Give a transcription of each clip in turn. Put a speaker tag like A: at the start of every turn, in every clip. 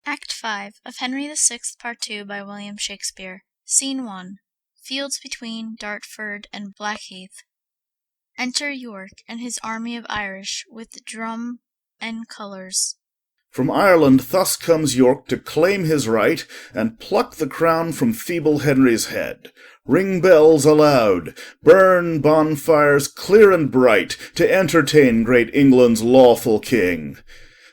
A: Act 5 of Henry VI, Part 2 by William Shakespeare. Scene 1. Fields between Dartford and Blackheath. Enter York and his army of Irish with drum and colours.
B: From Ireland thus comes York to claim his right, and pluck the crown from feeble Henry's head. Ring bells aloud, burn bonfires clear and bright, to entertain great England's lawful king.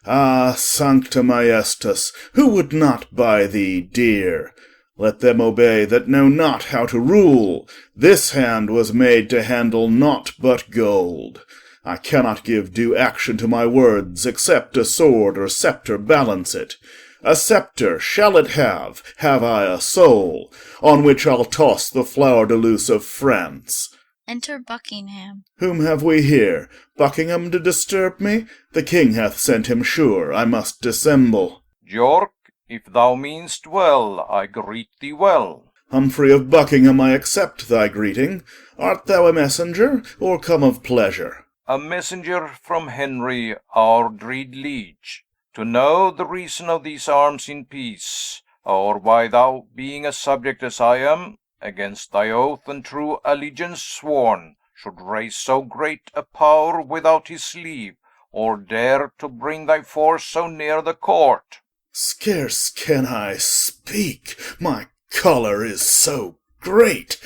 B: Ah, Sancta Majestas, who would not buy thee dear? Let them obey that know not how to rule. This hand was made to handle naught but gold. I cannot give due action to my words, except a sword or sceptre balance it. A sceptre shall it have I a soul, on which I'll toss the flower de luce of France.
A: Enter Buckingham.
B: Whom have we here? Buckingham to disturb me? The king hath sent him sure, I must dissemble.
C: York, if thou mean'st well, I greet thee well.
B: Humphrey of Buckingham, I accept thy greeting. Art thou a messenger, or come of pleasure?
C: A messenger from Henry, our dread liege, to know the reason of these arms in peace, or why thou, being a subject as I am, against thy oath and true allegiance sworn, should raise so great a power without his leave, or dare to bring thy force so near the court.
B: Scarce can I speak, my choler is so great.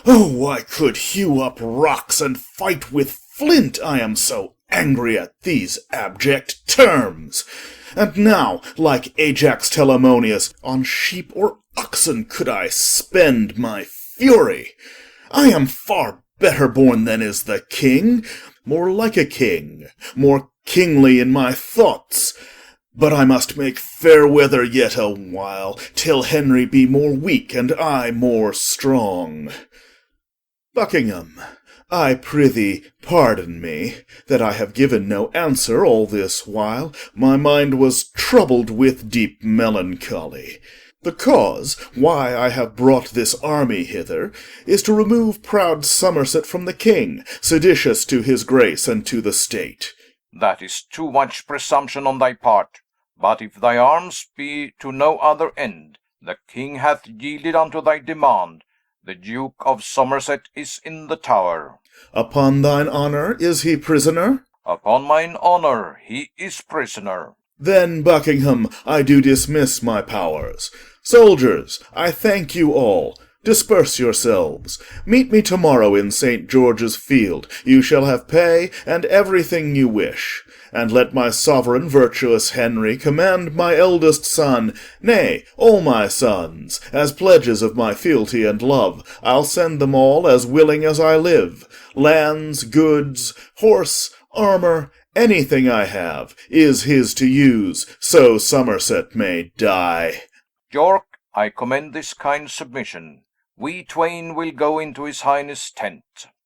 B: Oh, I could hew up rocks and fight with flint, I am so angry at these abject terms. And now, like Ajax Telamonius, on sheep or oxen could I spend my fury. I am far better born than is the king, more like a king, more kingly in my thoughts. But I must make fair weather yet a while, till Henry be more weak and I more strong. Buckingham, I prithee pardon me, that I have given no answer all this while. My mind was troubled with deep melancholy. The cause why I have brought this army hither is to remove proud Somerset from the king, seditious to his grace and to the state.
C: That is too much presumption on thy part. But if thy arms be to no other end, the king hath yielded unto thy demand. The Duke of Somerset is in the Tower.
B: Upon thine honour is he prisoner?
C: Upon mine honour he is prisoner.
B: Then, Buckingham, I do dismiss my powers. Soldiers, I thank you all. Disperse yourselves. Meet me tomorrow in St. George's Field. You shall have pay and everything you wish. And let my sovereign virtuous Henry command my eldest son, nay, all my sons, as pledges of my fealty and love. I'll send them all as willing as I live. Lands, goods, horse, armour, anything I have, is his to use, so Somerset may die.
C: York, I commend this kind submission. We twain will go into his highness' tent.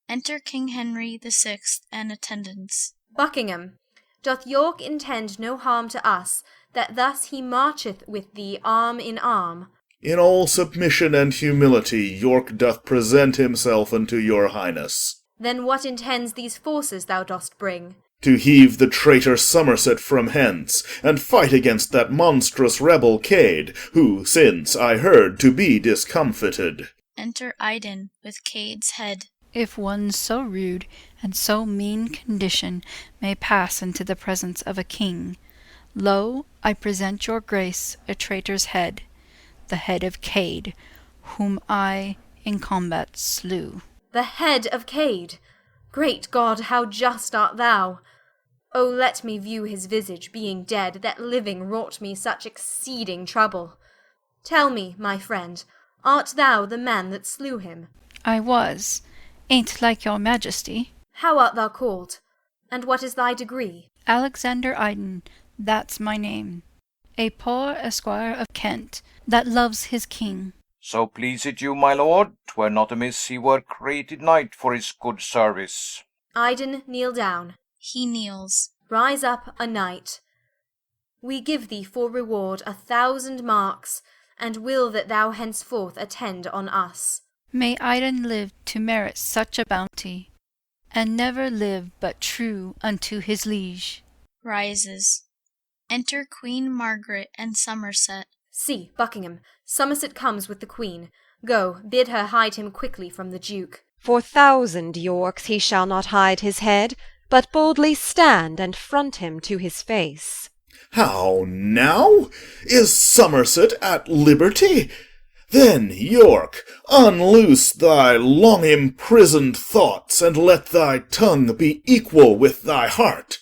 A: Enter King Henry VI and attendants.
D: Buckingham, doth York intend no harm to us, that thus he marcheth with thee arm in arm?
B: In all submission and humility York doth present himself unto your highness.
D: Then what intends these forces thou dost bring?
B: To heave the traitor Somerset from hence, and fight against that monstrous rebel Cade, who since I heard to be discomfited.
A: Enter Iden with Cade's head.
E: If one so rude and so mean condition may pass into the presence of a king, lo, I present your grace a traitor's head, the head of Cade, whom I in combat slew.
D: The head of Cade! Great God, how just art thou! O let me view his visage, being dead, that living wrought me such exceeding trouble. Tell me, my friend, art thou the man that slew him?
E: I was. Ain't like your majesty.
D: How art thou called? And what is thy degree?
E: Alexander Iden, that's my name. A poor esquire of Kent, that loves his king.
C: So please it you, my lord, 'twere not amiss he were created knight for his good service.
D: Iden, kneel down.
A: He kneels.
D: Rise up a knight. We give thee for reward 1,000 marks, and will that thou henceforth attend on us.
E: May Iden live to merit such a bounty, and never live but true unto his liege.
A: Rises. Enter Queen Margaret and Somerset.
D: See, Buckingham, Somerset comes with the Queen. Go, bid her hide him quickly from the Duke.
F: For 1,000 Yorks he shall not hide his head, but boldly stand and front him to his face.
B: How now? Is Somerset at liberty? Then, York, unloose thy long-imprisoned thoughts, and let thy tongue be equal with thy heart.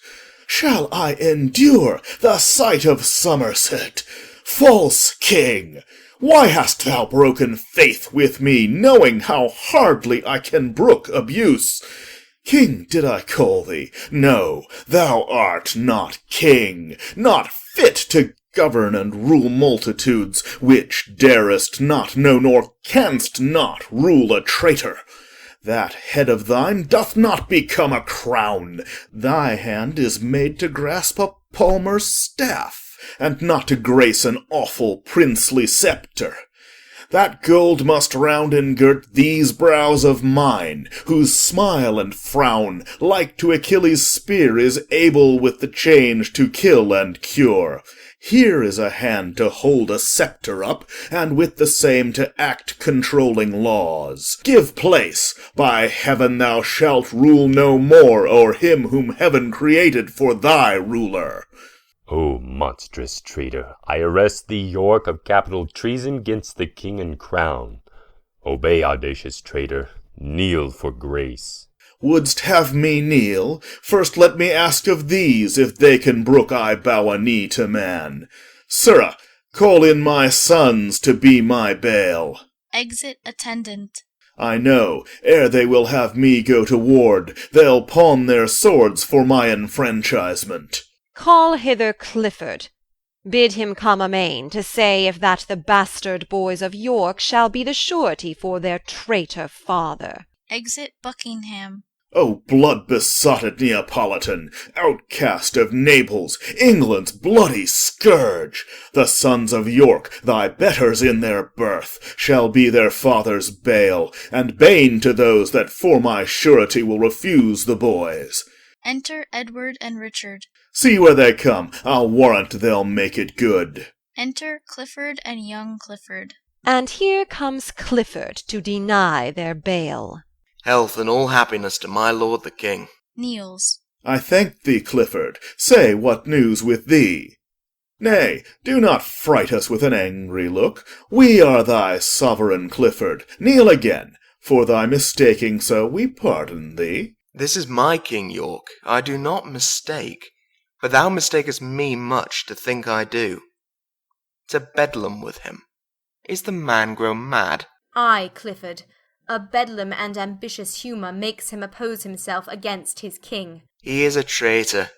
B: Shall I endure the sight of Somerset? False king! Why hast thou broken faith with me, knowing how hardly I can brook abuse? King did I call thee? No, thou art not king, not fit to govern and rule multitudes, which darest not, no, nor canst not rule a traitor. That head of thine doth not become a crown. Thy hand is made to grasp a palmer's staff, and not to grace an awful princely sceptre. That gold must round engirt these brows of mine, whose smile and frown, like to Achilles' spear, is able with the change to kill and cure. Here is a hand to hold a sceptre up, and with the same to act controlling laws. Give place. By heaven, thou shalt rule no more o'er him whom heaven created for thy ruler.
G: O monstrous traitor, I arrest thee, York, of capital treason 'gainst the king and crown. Obey, audacious traitor, kneel for grace.
B: Wouldst have me kneel? First let me ask of these if they can brook I bow a knee to man. Sirrah, call in my sons to be my bail.
A: Exit attendant.
B: I know, ere they will have me go to ward, they'll pawn their swords for my enfranchisement.
F: Call hither Clifford. Bid him come amain, to say if that the bastard boys of York shall be the surety for their traitor father.
A: Exit Buckingham.
B: O blood-besotted Neapolitan, outcast of Naples, England's bloody scourge! The sons of York, thy betters in their birth, shall be their father's bale, and bane to those that for my surety will refuse the boys.
A: Enter Edward and Richard.
B: See where they come, I'll warrant they'll make it good.
A: Enter Clifford and young Clifford.
F: And here comes Clifford to deny their bail.
H: Health and all happiness to my lord the king.
A: Kneels.
B: I thank thee, Clifford. Say what news with thee. Nay, do not fright us with an angry look. We are thy sovereign, Clifford. Kneel again. For thy mistaking so, we pardon thee.
H: This is my king, York. I do not mistake. But thou mistakest me much to think I do. To Bedlam with him. Is the man grown mad?
D: Ay, Clifford. A bedlam and ambitious humour makes him oppose himself against his king.
H: He is a traitor.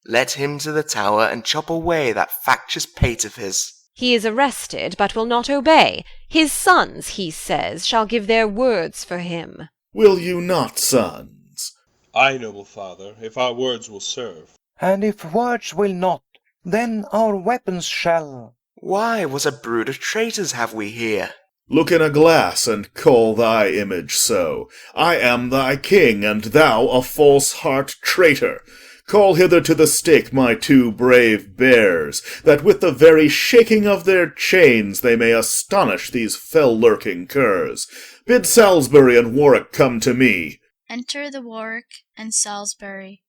H: Let him to the Tower and chop away that factious pate of his.
F: He is arrested, but will not obey. His sons, he says, shall give their words for him.
B: Will you not, sons?
I: Ay, noble father, if our words will serve.
C: And if words will not, then our weapons shall.
H: Why, what a brood of traitors have we here?
B: Look in a glass, and call thy image so. I am thy king, and thou a false-heart traitor. Call hither to the stake my two brave bears, that with the very shaking of their chains they may astonish these fell-lurking curs. Bid Salisbury and Warwick come to me.
A: Enter the Warwick and Salisbury.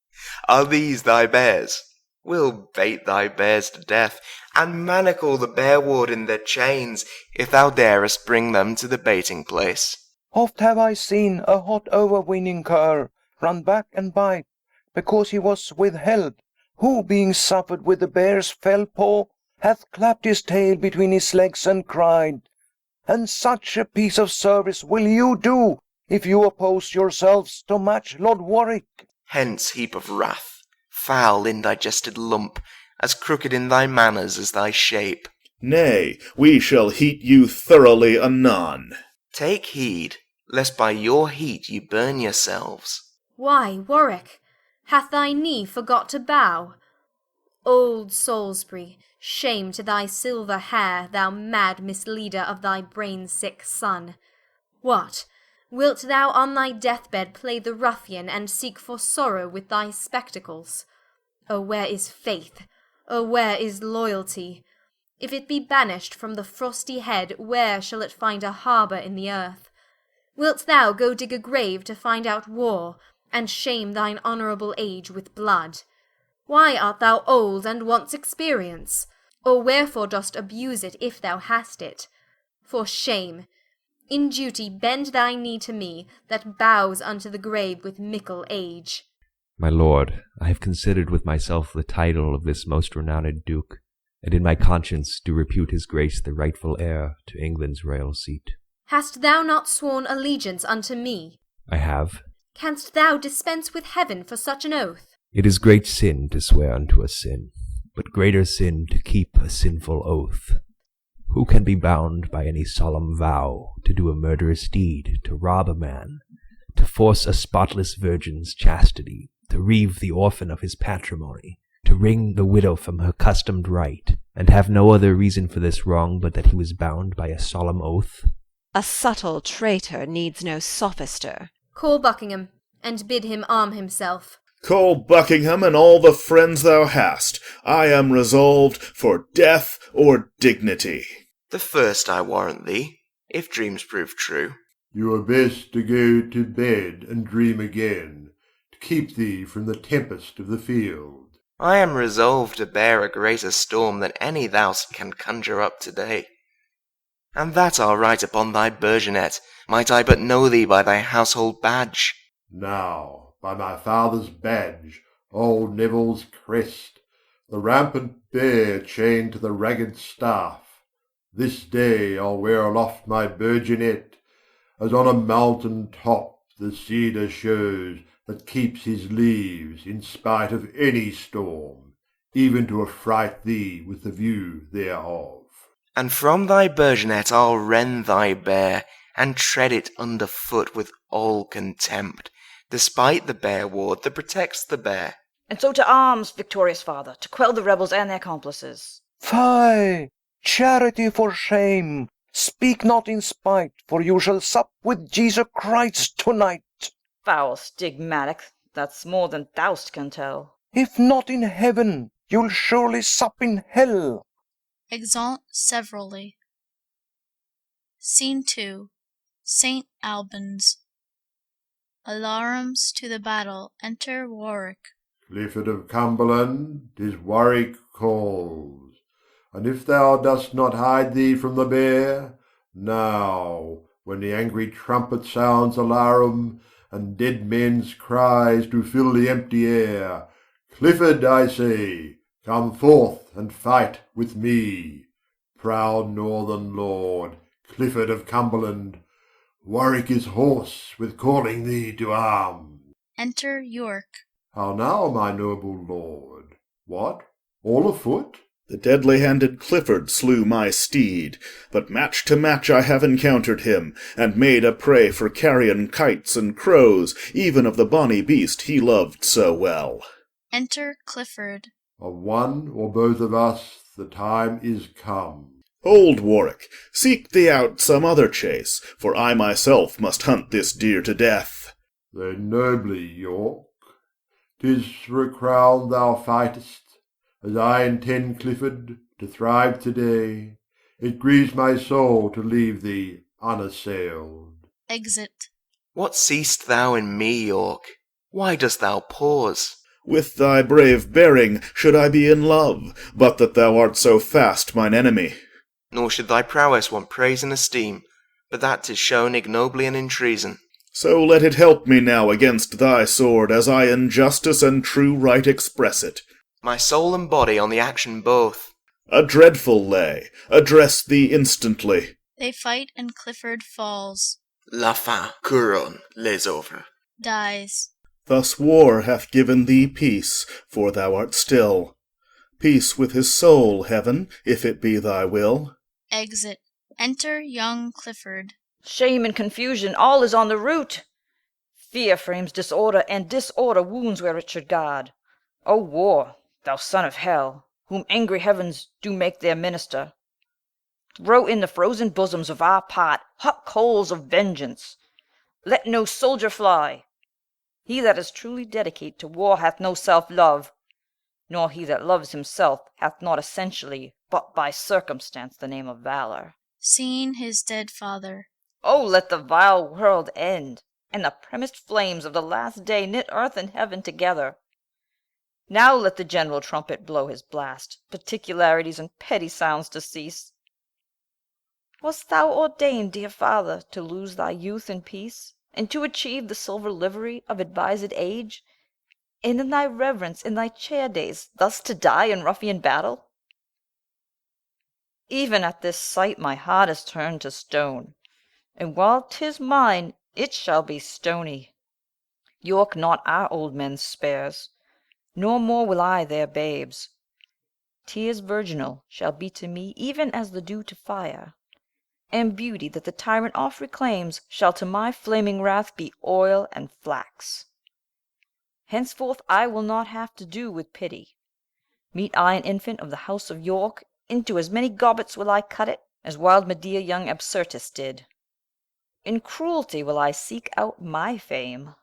H: Are these thy bears? We'll bait thy bears to death, and manacle the bear-ward in their chains, if thou darest bring them to the baiting place.
C: Oft have I seen a hot overweening cur run back and bite, because he was withheld, who, being suffered with the bear's fell paw, hath clapped his tail between his legs and cried, and such a piece of service will you do, if you oppose yourselves to match Lord Warwick.
H: Hence, heap of wrath, foul indigested lump, as crooked in thy manners as thy shape.
B: Nay, we shall heat you thoroughly anon.
H: Take heed, lest by your heat you burn yourselves.
D: Why, Warwick, hath thy knee forgot to bow? Old Salisbury, shame to thy silver hair, thou mad misleader of thy brain-sick son. What? Wilt thou on thy deathbed play the ruffian, and seek for sorrow with thy spectacles? O where is faith? O where is loyalty? If it be banished from the frosty head, where shall it find a harbour in the earth? Wilt thou go dig a grave to find out war, and shame thine honourable age with blood? Why art thou old, and wants experience? Or wherefore dost abuse it, if thou hast it? For shame! In duty bend thy knee to me, that bows unto the grave with mickle age.
J: My lord, I have considered with myself the title of this most renowned Duke, and in my conscience do repute his grace the rightful heir to England's royal seat.
D: Hast thou not sworn allegiance unto me?
J: I have.
D: Canst thou dispense with heaven for such an oath?
J: It is great sin to swear unto a sin, but greater sin to keep a sinful oath. Who can be bound by any solemn vow to do a murderous deed, to rob a man, to force a spotless virgin's chastity, to reave the orphan of his patrimony, to wring the widow from her customed right, and have no other reason for this wrong but that he was bound by a solemn oath?
F: A subtle traitor needs no sophister.
D: Call Buckingham, and bid him arm himself.
B: Call Buckingham and all the friends thou hast. I am resolved for death or dignity.
H: The first I warrant thee, if dreams prove true.
K: You are best to go to bed and dream again, to keep thee from the tempest of the field.
H: I am resolved to bear a greater storm than any thou can conjure up today. And that I'll write upon thy burgonet, might I but know thee by thy household badge.
K: Now, by my father's badge, old Neville's crest, the rampant bear chained to the ragged staff, this day I'll wear aloft my burgonet, as on a mountain top the cedar shows that keeps his leaves in spite of any storm, even to affright thee with the view thereof.
H: And from thy burgonet I'll rend thy bear, and tread it under foot with all contempt, despite the bear ward that protects the bear.
L: And so to arms, victorious father, to quell the rebels and their accomplices.
C: Fie! Charity for shame! Speak not in spite, for you shall sup with Jesus Christ tonight.
L: Foul stigmatic, that's more than thou'st can tell.
C: If not in heaven, you'll surely sup in hell.
A: Exeunt severally. Scene 2. St. Albans. Alarums to the battle. Enter Warwick.
K: Clifford of Cumberland, 'tis Warwick calls. And if thou dost not hide thee from the bear, now, when the angry trumpet sounds alarum, and dead men's cries do fill the empty air, Clifford, I say, come forth and fight with me. Proud northern lord, Clifford of Cumberland, Warwick is hoarse with calling thee to arms.
A: Enter York.
K: How now, my noble lord? What, all afoot?
B: The deadly-handed Clifford slew my steed, but match to match I have encountered him, and made a prey for carrion kites and crows, even of the bonny beast he loved so well.
A: Enter Clifford.
K: Of one or both of us the time is come.
B: Hold, Warwick, seek thee out some other chase, for I myself must hunt this deer to death.
K: Then nobly, York. 'Tis for a crown thou fightest, as I intend, Clifford, to thrive today. It grieves my soul to leave thee unassailed.
A: Exit.
H: What seest thou in me, York? Why dost thou pause?
B: With thy brave bearing should I be in love, but that thou art so fast mine enemy.
H: Nor should thy prowess want praise and esteem, but that 'tis shown ignobly and in treason.
B: So let it help me now against thy sword, as I in justice and true right express it.
H: My soul and body on the action both.
B: A dreadful lay. Address thee instantly.
A: They fight, and Clifford falls.
H: La fin couronne les over.
A: Dies.
B: Thus war hath given thee peace, for thou art still. Peace with his soul, heaven, if it be thy will.
A: Exit. Enter young Clifford.
L: Shame and confusion, all is on the root. Fear frames disorder, and disorder wounds where it should guard. O war, thou son of hell, whom angry heavens do make their minister, throw in the frozen bosoms of our pot hot coals of vengeance. Let no soldier fly. He that is truly dedicate to war hath no self-love. nor he that loves himself hath not essentially, but by circumstance, the name of valor.
A: Seeing his dead father.
L: Oh, let the vile world end, and the premised flames of the last day knit earth and heaven together. Now let the general trumpet blow his blast, particularities and petty sounds to cease. Wast thou ordained, dear father, to lose thy youth in peace, and to achieve the silver livery of advised age, and in thy reverence in thy chair days thus to die in ruffian battle? Even at this sight my heart is turned to stone, and while 'tis mine, it shall be stony. York not our old men spares, nor more will I their babes. Tears virginal shall be to me even as the dew to fire, and beauty that the tyrant oft reclaims shall to my flaming wrath be oil and flax. Henceforth I will not have to do with pity. Meet I an infant of the house of York, into as many gobbets will I cut it as wild Medea young Absyrtus did. In cruelty will I seek out my fame.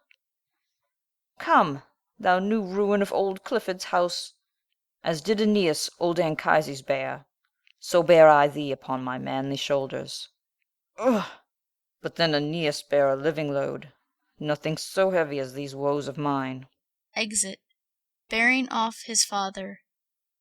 L: Come, thou new ruin of old Clifford's house, as did Aeneas old Anchises bear, so bear I thee upon my manly shoulders. Ugh! But then Aeneas bare a living load, nothing so heavy as these woes of mine.
A: Exit, bearing off his father.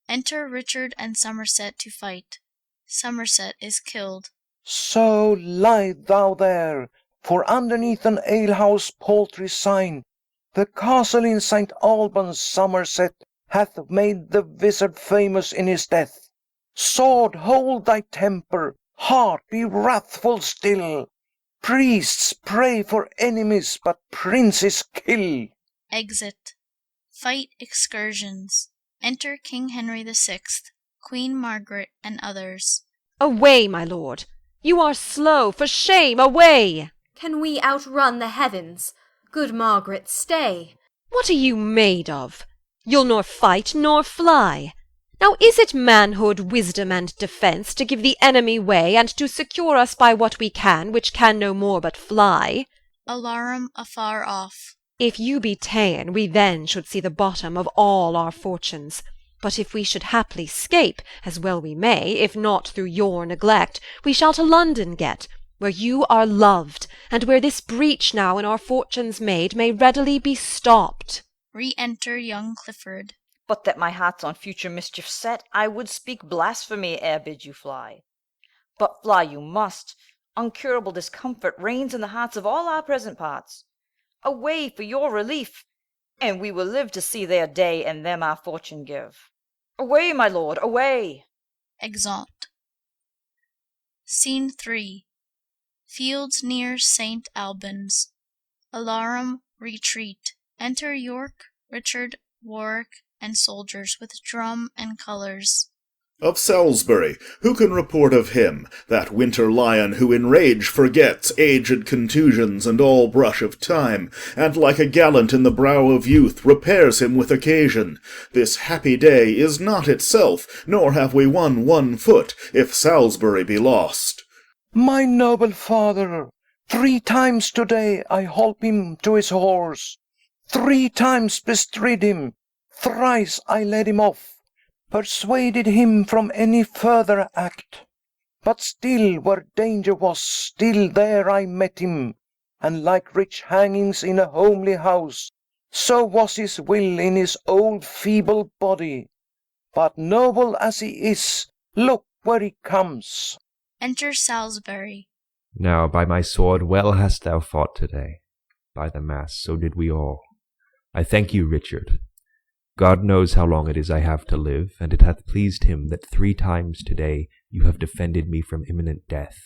A: Enter Richard and Somerset to fight. Somerset is killed.
M: So lie thou there, for underneath an alehouse paltry sign, the castle in St. Albans, Somerset, hath made the wizard famous in his death. Sword, hold thy temper; heart, be wrathful still. Priests pray for enemies, but princes kill.
A: Exit. Fight excursions. Enter King Henry VI, Queen Margaret, and others.
F: Away, my lord! You are slow, for shame, away!
D: Can we outrun the heavens? Good Margaret, stay.
F: What are you made of? You'll nor fight nor fly. Now is it manhood, wisdom, and defence, to give the enemy way, and to secure us by what we can, which can no more but fly?
A: Alarum afar off.
F: If you be ta'en, we then should see the bottom of all our fortunes. But if we should haply 'scape, as well we may, if not through your neglect, we shall to London get, where you are loved, and where this breach now in our fortunes made may readily be stopped.
A: Re-enter young Clifford.
L: But that my heart's on future mischief set, I would speak blasphemy ere bid you fly. But fly you must. Uncurable discomfort reigns in the hearts of all our present parts. Away for your relief, and we will live to see their day, and them our fortune give. Away, my lord, away!
A: Exeunt. Scene 3. Fields near St. Albans. Alarum, retreat. Enter York, Richard, Warwick, and soldiers with drum and colours.
B: Of Salisbury, who can report of him, that winter lion who in rage forgets aged contusions and all brush of time, and like a gallant in the brow of youth repairs him with occasion? This happy day is not itself, nor have we won 1 foot, if Salisbury be lost.
M: My noble father, 3 times to-day I holp him to his horse, 3 times bestrid him, thrice I led him off, persuaded him from any further act. But still, where danger was, still there I met him, and like rich hangings in a homely house, so was his will in his old feeble body. But noble as he is, look where he comes.
A: Enter Salisbury.
J: Now by my sword well hast thou fought today. By the mass, so did we all. I thank you, Richard. God knows how long it is I have to live, and it hath pleased him that 3 times today you have defended me from imminent death.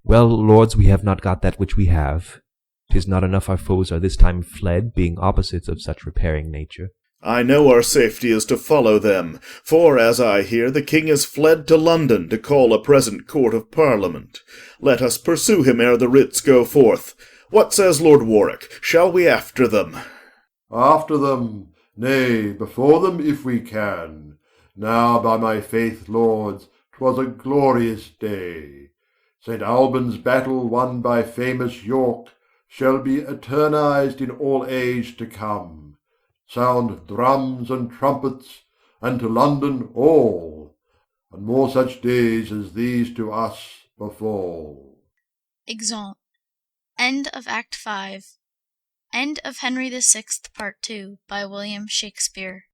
J: Well, lords, we have not got that which we have. 'Tis not enough our foes are this time fled, being opposites of such repairing nature.
B: I know our safety is to follow them, for, as I hear, the king is fled to London to call a present court of parliament. Let us pursue him ere the writs go forth. What says Lord Warwick? Shall we after them?
K: After them? Nay, before them if we can. Now, by my faith, lords, 'twas a glorious day. St. Albans' battle won by famous York shall be eternized in all age to come. sound drums and trumpets, and to London all, and more such days as these to us befall.
A: Exeunt. End of Act 5. End of Henry VI, Part 2, by William Shakespeare.